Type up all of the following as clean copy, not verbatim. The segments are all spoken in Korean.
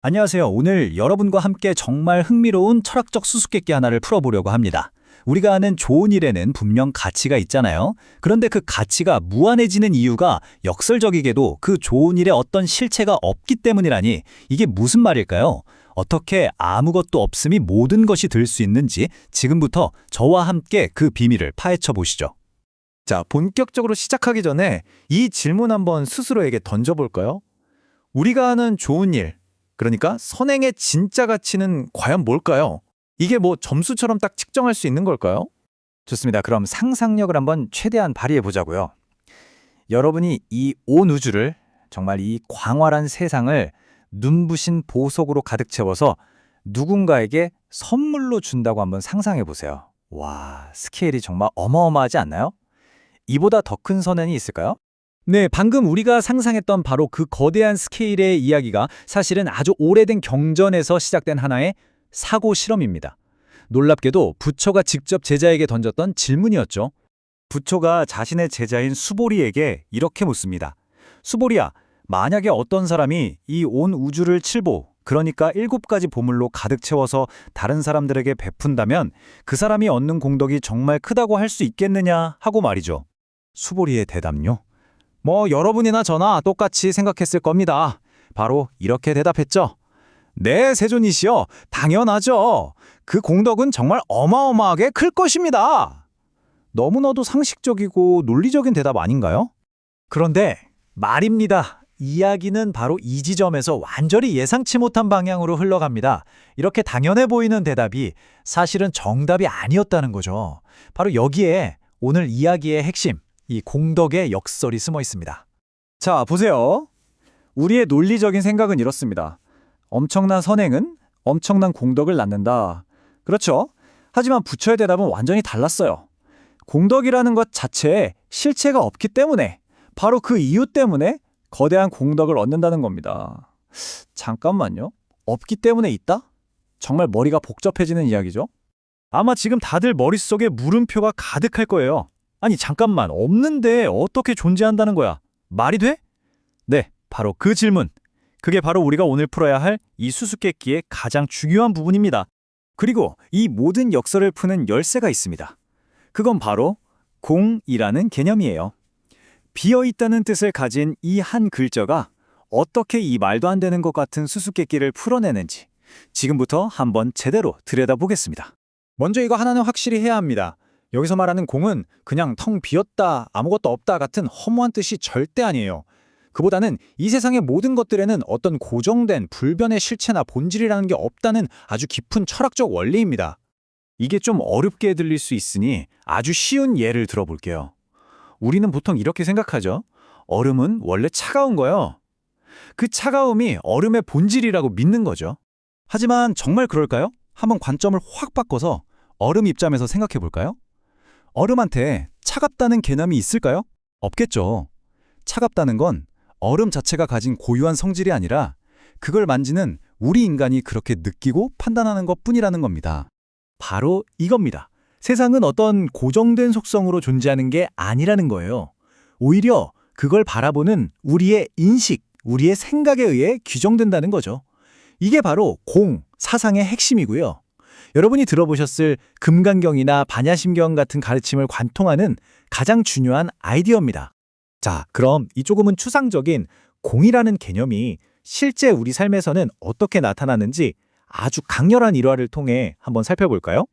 안녕하세요. 오늘 여러분과 함께 정말 흥미로운 철학적 수수께끼 하나를 풀어보려고 합니다. 우리가 아는 좋은 일에는 분명 가치가 있잖아요. 그런데 그 가치가 무한해지는 이유가 역설적이게도 그 좋은 일에 어떤 실체가 없기 때문이라니 이게 무슨 말일까요? 어떻게 아무것도 없음이 모든 것이 될 수 있는지 지금부터 저와 함께 그 비밀을 파헤쳐 보시죠. 자, 본격적으로 시작하기 전에 이 질문 한번 스스로에게 던져볼까요? 우리가 하는 좋은 일, 그러니까 선행의 진짜 가치는 과연 뭘까요? 이게 뭐 점수처럼 딱 측정할 수 있는 걸까요? 좋습니다. 그럼 상상력을 한번 최대한 발휘해 보자고요. 여러분이 이 온 우주를, 정말 이 광활한 세상을 눈부신 보석으로 가득 채워서 누군가에게 선물로 준다고 한번 상상해 보세요. 와, 스케일이 정말 어마어마하지 않나요? 이보다 더 큰 선행이 있을까요? 네, 방금 우리가 상상했던 바로 그 거대한 스케일의 이야기가 사실은 아주 오래된 경전에서 시작된 하나의 사고 실험입니다. 놀랍게도 부처가 직접 제자에게 던졌던 질문이었죠. 부처가 자신의 제자인 수보리에게 이렇게 묻습니다. 수보리야, 만약에 어떤 사람이 이 온 우주를 칠보, 그러니까 7가지 보물로 가득 채워서 다른 사람들에게 베푼다면 그 사람이 얻는 공덕이 정말 크다고 할 수 있겠느냐 하고 말이죠. 수보리의 대답요. 여러분이나 저나 똑같이 생각했을 겁니다. 바로 이렇게 대답했죠. 네, 세존이시여, 당연하죠. 그 공덕은 정말 어마어마하게 클 것입니다. 너무나도 상식적이고 논리적인 대답 아닌가요? 그런데 말입니다. 이야기는 바로 이 지점에서 완전히 예상치 못한 방향으로 흘러갑니다. 이렇게 당연해 보이는 대답이 사실은 정답이 아니었다는 거죠. 바로 여기에 오늘 이야기의 핵심, 이 공덕의 역설이 숨어 있습니다. 자, 보세요. 우리의 논리적인 생각은 이렇습니다. 엄청난 선행은 엄청난 공덕을 낳는다. 그렇죠? 하지만 부처의 대답은 완전히 달랐어요. 공덕이라는 것 자체에 실체가 없기 때문에, 바로 그 이유 때문에 거대한 공덕을 얻는다는 겁니다. 잠깐만요. 없기 때문에 있다? 정말 머리가 복잡해지는 이야기죠? 아마 지금 다들 머릿속에 물음표가 가득할 거예요. 아니 잠깐만, 없는데 어떻게 존재한다는 거야? 말이 돼? 네, 바로 그 질문. 그게 바로 우리가 오늘 풀어야 할 이 수수께끼의 가장 중요한 부분입니다. 그리고 이 모든 역설을 푸는 열쇠가 있습니다. 그건 바로 공이라는 개념이에요. 비어있다는 뜻을 가진 이 한 글자가 어떻게 이 말도 안 되는 것 같은 수수께끼를 풀어내는지 지금부터 한번 제대로 들여다보겠습니다. 먼저 이거 하나는 확실히 해야 합니다. 여기서 말하는 공은 그냥 텅 비었다, 아무것도 없다 같은 허무한 뜻이 절대 아니에요. 그보다는 이 세상의 모든 것들에는 어떤 고정된 불변의 실체나 본질이라는 게 없다는 아주 깊은 철학적 원리입니다. 이게 좀 어렵게 들릴 수 있으니 아주 쉬운 예를 들어볼게요. 우리는 보통 이렇게 생각하죠. 얼음은 원래 차가운 거예요. 그 차가움이 얼음의 본질이라고 믿는 거죠. 하지만 정말 그럴까요? 한번 관점을 확 바꿔서 얼음 입장에서 생각해 볼까요? 얼음한테 차갑다는 개념이 있을까요? 없겠죠. 차갑다는 건 얼음 자체가 가진 고유한 성질이 아니라 그걸 만지는 우리 인간이 그렇게 느끼고 판단하는 것뿐이라는 겁니다. 바로 이겁니다. 세상은 어떤 고정된 속성으로 존재하는 게 아니라는 거예요. 오히려 그걸 바라보는 우리의 인식, 우리의 생각에 의해 규정된다는 거죠. 이게 바로 공, 사상의 핵심이고요. 여러분이 들어보셨을 금강경이나 반야심경 같은 가르침을 관통하는 가장 중요한 아이디어입니다. 자, 그럼 이 조금은 추상적인 공이라는 개념이 실제 우리 삶에서는 어떻게 나타나는지 아주 강렬한 일화를 통해 한번 살펴볼까요?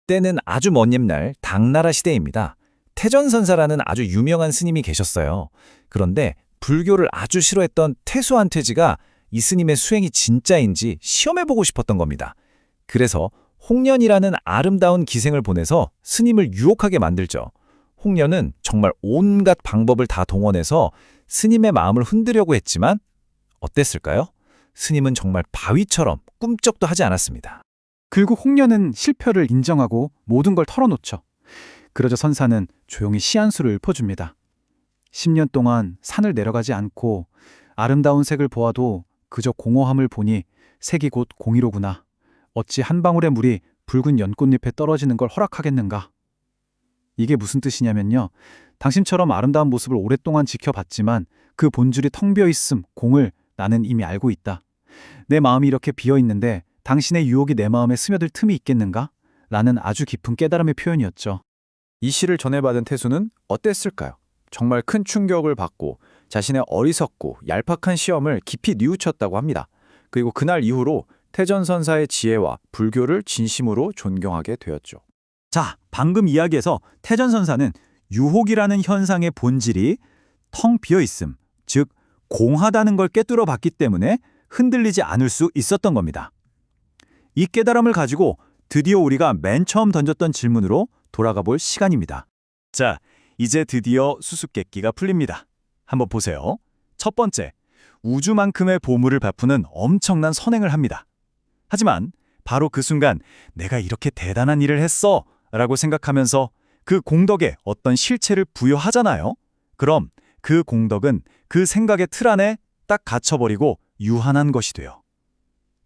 때는 아주 먼 옛날 당나라 시대입니다. 태전선사라는 아주 유명한 스님이 계셨어요. 그런데 불교를 아주 싫어했던 태수한퇴지가 이 스님의 수행이 진짜인지 시험해보고 싶었던 겁니다. 그래서 홍련이라는 아름다운 기생을 보내서 스님을 유혹하게 만들죠. 홍련은 정말 온갖 방법을 다 동원해서 스님의 마음을 흔들려고 했지만 어땠을까요? 스님은 정말 바위처럼 꿈쩍도 하지 않았습니다. 결국 홍련은 실패를 인정하고 모든 걸 털어놓죠. 그러자 선사는 조용히 시안수를 읊어줍니다. 10년 동안 산을 내려가지 않고 아름다운 색을 보아도 그저 공허함을 보니 색이 곧 공이로구나. 어찌 한 방울의 물이 붉은 연꽃잎에 떨어지는 걸 허락하겠는가? 이게 무슨 뜻이냐면요. 당신처럼 아름다운 모습을 오랫동안 지켜봤지만 그 본질이 텅 비어 있음, 공을 나는 이미 알고 있다. 내 마음이 이렇게 비어 있는데 당신의 유혹이 내 마음에 스며들 틈이 있겠는가? 라는 아주 깊은 깨달음의 표현이었죠. 이 시를 전해받은 태수는 어땠을까요? 정말 큰 충격을 받고 자신의 어리석고 얄팍한 시험을 깊이 뉘우쳤다고 합니다. 그리고 그날 이후로 태전선사의 지혜와 불교를 진심으로 존경하게 되었죠. 자, 방금 이야기에서 태전선사는 유혹이라는 현상의 본질이 텅 비어있음, 즉 공하다는 걸 꿰뚫어 봤기 때문에 흔들리지 않을 수 있었던 겁니다. 이 깨달음을 가지고 드디어 우리가 맨 처음 던졌던 질문으로 돌아가 볼 시간입니다. 자, 이제 드디어 수수께끼가 풀립니다. 한번 보세요. 첫 번째, 우주만큼의 보물을 베푸는 엄청난 선행을 합니다. 하지만 바로 그 순간 내가 이렇게 대단한 일을 했어 라고 생각하면서 그 공덕에 어떤 실체를 부여하잖아요. 그럼 그 공덕은 그 생각의 틀 안에 딱 갇혀버리고 유한한 것이 돼요.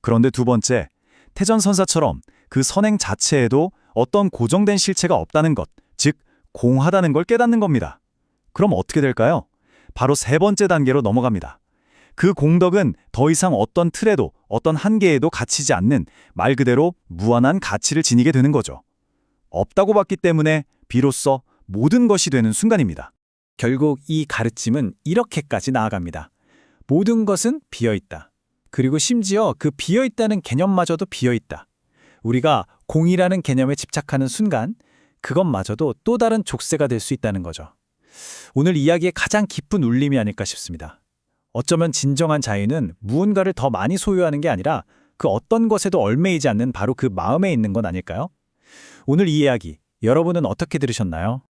그런데 두 번째, 태전선사처럼 그 선행 자체에도 어떤 고정된 실체가 없다는 것, 즉 공하다는 걸 깨닫는 겁니다. 그럼 어떻게 될까요? 바로 세 번째 단계로 넘어갑니다. 그 공덕은 더 이상 어떤 틀에도 어떤 한계에도 갇히지 않는 말 그대로 무한한 가치를 지니게 되는 거죠. 없다고 봤기 때문에 비로소 모든 것이 되는 순간입니다. 결국 이 가르침은 이렇게까지 나아갑니다. 모든 것은 비어있다. 그리고 심지어 그 비어있다는 개념마저도 비어있다. 우리가 공이라는 개념에 집착하는 순간 그것마저도 또 다른 족쇄가 될 수 있다는 거죠. 오늘 이야기의 가장 깊은 울림이 아닐까 싶습니다. 어쩌면 진정한 자유는 무언가를 더 많이 소유하는 게 아니라 그 어떤 것에도 얽매이지 않는 바로 그 마음에 있는 건 아닐까요? 오늘 이 이야기 여러분은 어떻게 들으셨나요?